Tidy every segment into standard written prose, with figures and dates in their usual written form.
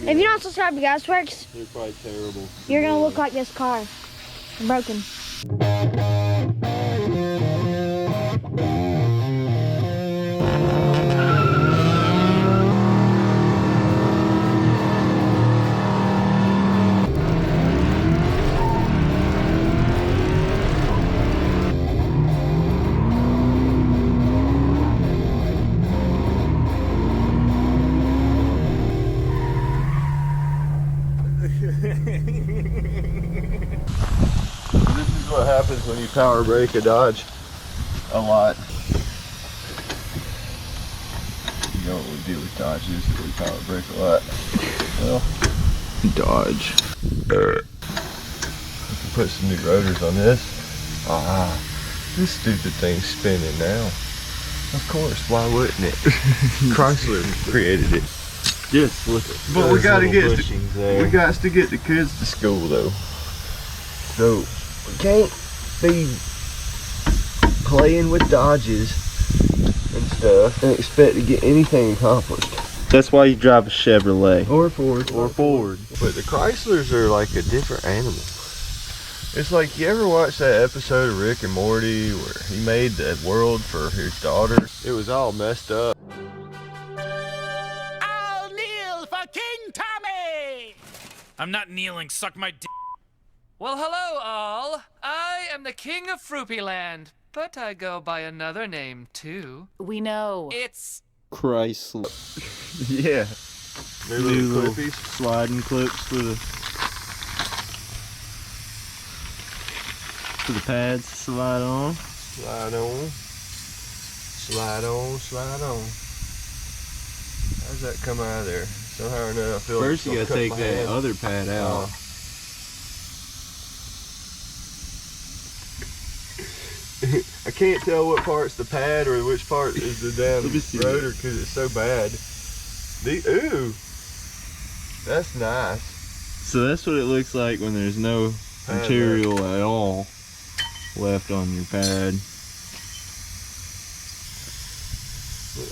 If you're not subscribed to Gasworks, they're probably terrible. You're gonna look like this car. Broken. This is what happens when you power brake a Dodge a lot. You know what we do with Dodge is that we power brake a lot. Well, Dodge. We can put some new rotors on this. This stupid thing's spinning now. Of course, why wouldn't it? Chrysler created it. Just look at But we gotta get we got to get the kids to school though. So we can't be playing with Dodges and stuff and expect to get anything accomplished. That's why you drive a Chevrolet. Or Ford. Or Ford. But the Chryslers are like a different animal. It's like, you ever watch that episode of Rick and Morty where he made the world for his daughter? It was all messed up. I'll kneel for King Tommy! I'm not kneeling, suck my dick. Well, hello, all. I am the king of Fruipyland, but I go by another name, too. We know. It's... Chrysler. Yeah. New little sliding clips for the pads to slide on. Slide on. Slide on, slide on. How's that come out of there? Somehow or another I feel First like you gotta take my that hand. other pad out. I can't tell what part's the pad or which part is the damn Let me see rotor because it's so bad. Ooh, that's nice. So that's what it looks like when there's no Pad material at all left on your pad.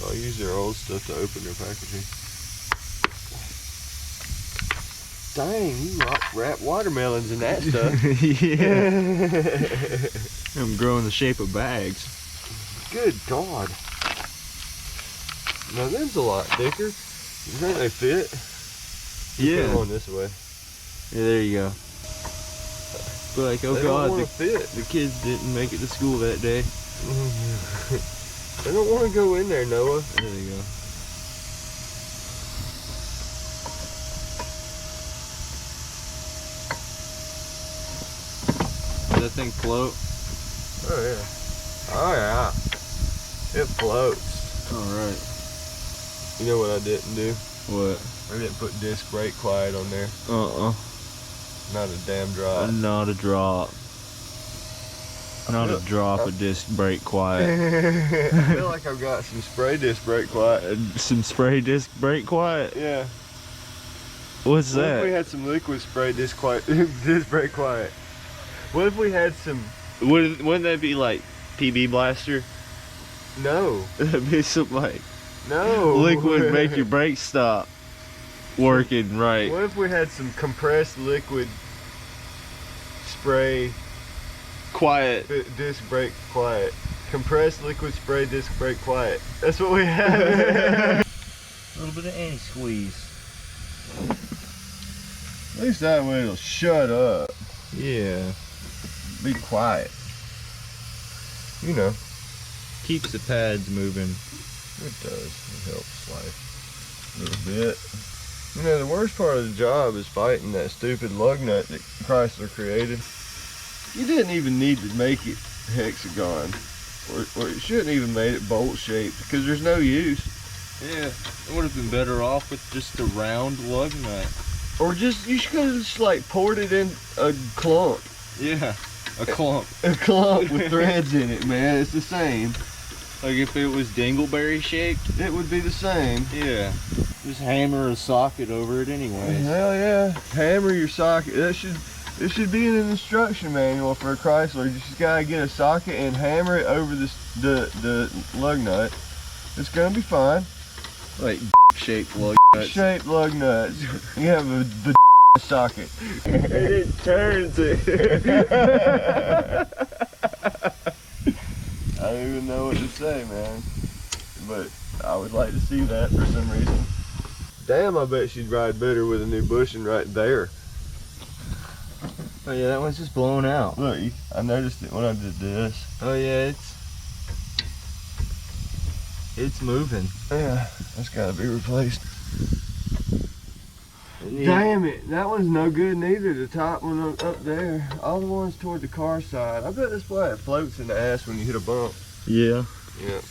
I'll use their old stuff to open their packaging. Dang, you wrap watermelons in that stuff. Yeah. I'm growing the shape of bags. Good God. Now them's a lot thicker. You think they fit? Yeah. Put them on this way. Yeah, there you go. But like, oh They God, don't want to fit. the kids didn't make it to school that day. They don't want to go in there, Noah. There you go. Does that thing float? Oh yeah. Oh yeah. It floats. Alright. You know what I didn't do? What? I didn't put disc brake quiet on there. Not a damn drop. Not a drop. Not a drop of disc brake quiet. I feel like I've got some spray disc brake quiet. Some spray disc brake quiet? Yeah. What's What if we that? had some liquid spray disc quiet, disc brake quiet? What if we had some? Wouldn't that be like PB Blaster? No. That'd be some like No. liquid make your brakes stop working right. What if we had some compressed liquid spray Quiet. disc brake quiet? Compressed liquid spray disc brake quiet. That's what we have. A little bit of anti-squeeze. At least that way it'll shut up. Yeah. Be quiet. You know. Keeps the pads moving. It does. It helps life a little bit. You know, the worst part of the job is fighting that stupid lug nut that Chrysler created. You didn't even need to make it hexagon. Or you shouldn't even made it bolt shaped because there's no use. Yeah. It would have been better off with just a round lug nut. Or just, you should have just like poured it in a clump. Yeah. A clump. A clump with threads in it, man. It's the same. Like if it was dingleberry shaped, It would be the same. yeah. Just hammer a socket over it anyway. Hell yeah. Hammer your socket. It should be in an instruction manual for a Chrysler. You just gotta get a socket and hammer it over the lug nut. It's gonna be fine. Like shaped lug nuts. Shaped lug nuts. You have a socket. It turns it. I don't even know what to say, man. But I would like to see that for some reason. Damn, I bet she'd ride better with a new bushing right there. Oh yeah, that one's just blown out. Look, I noticed it when I did this. Oh yeah, it's moving. Yeah, that's gotta be replaced. Damn it, that one's no good neither, the top one up there. All the ones toward the car side. I bet that's why it floats in the ass when you hit a bump. Yeah. Yeah.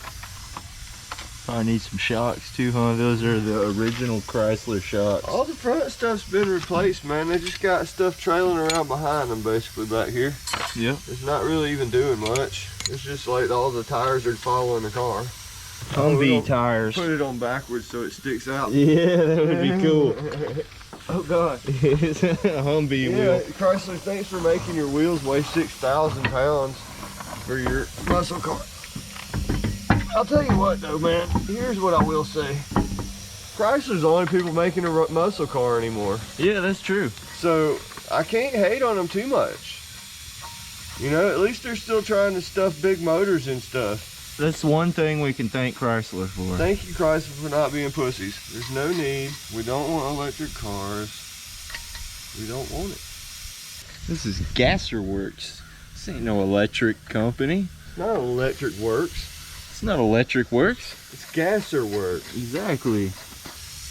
Probably need some shocks too, huh? Those are the original Chrysler shocks. All the front stuff's been replaced, man. They just got stuff trailing around behind them basically back here. Yep. It's not really even doing much. It's just like all the tires are following the car. Humvee tires. Put it on backwards so it sticks out. Yeah, that would be cool. Oh god. It's a Humvee Yeah, wheel. Chrysler, thanks for making your wheels weigh 6,000 pounds for your muscle car. I'll tell you what though, man, here's what I will say. Chrysler's the only people making a muscle car anymore. Yeah, that's true. So I can't hate on them too much. You know, at least they're still trying to stuff big motors and stuff. That's one thing we can thank Chrysler for. Thank you, Chrysler, for not being pussies. There's no need. We don't want electric cars. We don't want it. This is Gasser Works. This ain't no electric company. It's not electric works. It's not Electric Works. It's Gasser Works. Exactly.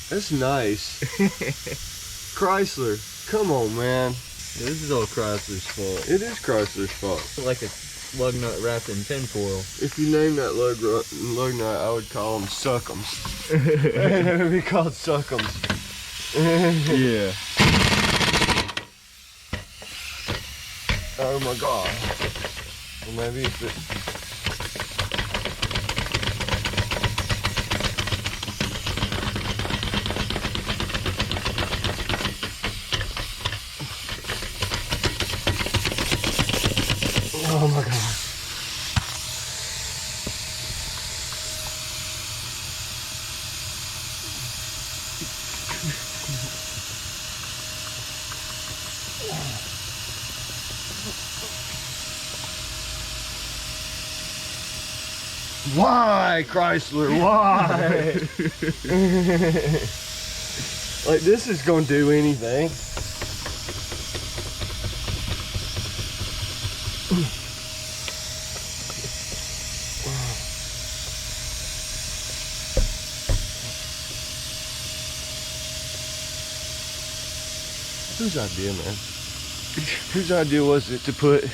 That's nice. Chrysler, come on, man. Yeah, this is all Chrysler's fault. It is Chrysler's fault. Like a lug nut wrapped in tinfoil. If you name that lug nut, I would call them Suck'ems. It would be called Suck'ems. Yeah. Oh my god. Well, maybe if it... Oh my god. Why, Chrysler? Why? Like, this is gonna do anything. Whose idea, man? Whose idea was it to put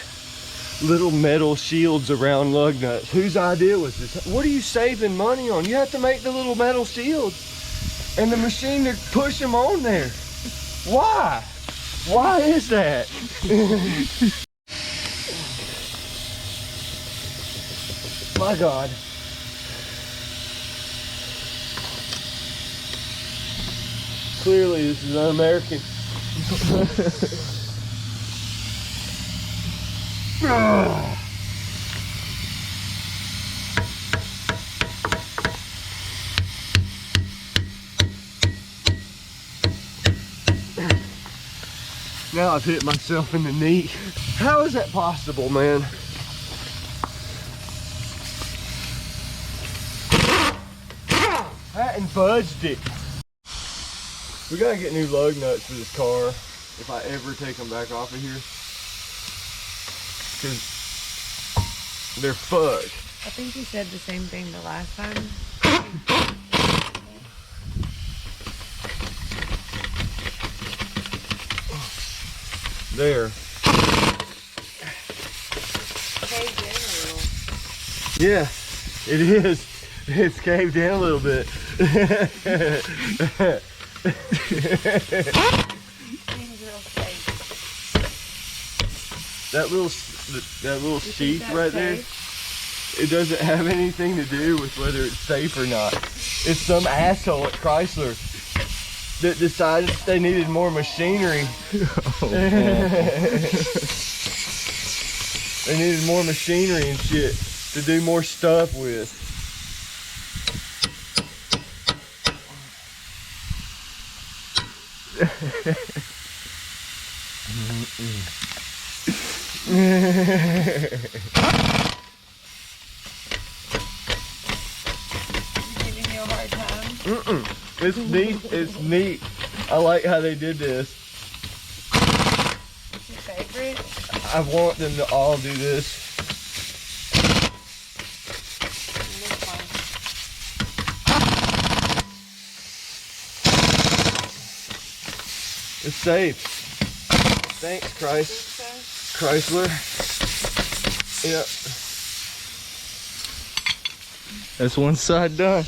little metal shields around lug nuts? Whose idea was this? What are you saving money on? You have to make the little metal shields and the machine to push them on there. Why? Why is that? My God. Clearly this is un-American. Now I've hit myself in the knee. How is that possible, man? Hadn't budged it. We gotta get new lug nuts for this car if I ever take them back off of here. Cause they're fucked. I think you said the same thing the last time. There. Caved in a little. Yeah, it is. It's caved in a little bit. Seems real safe. That little sheath that's right there, it doesn't have anything to do with whether it's safe or not. It's some asshole at Chrysler that decided they needed more machinery. They needed more machinery and shit to do more stuff with. Giving you a hard time. It's neat. It's neat. I like how they did this. What's your favorite? I want them to all do this. This one. It's safe. Thanks, Chrysler. Yep. That's one side done.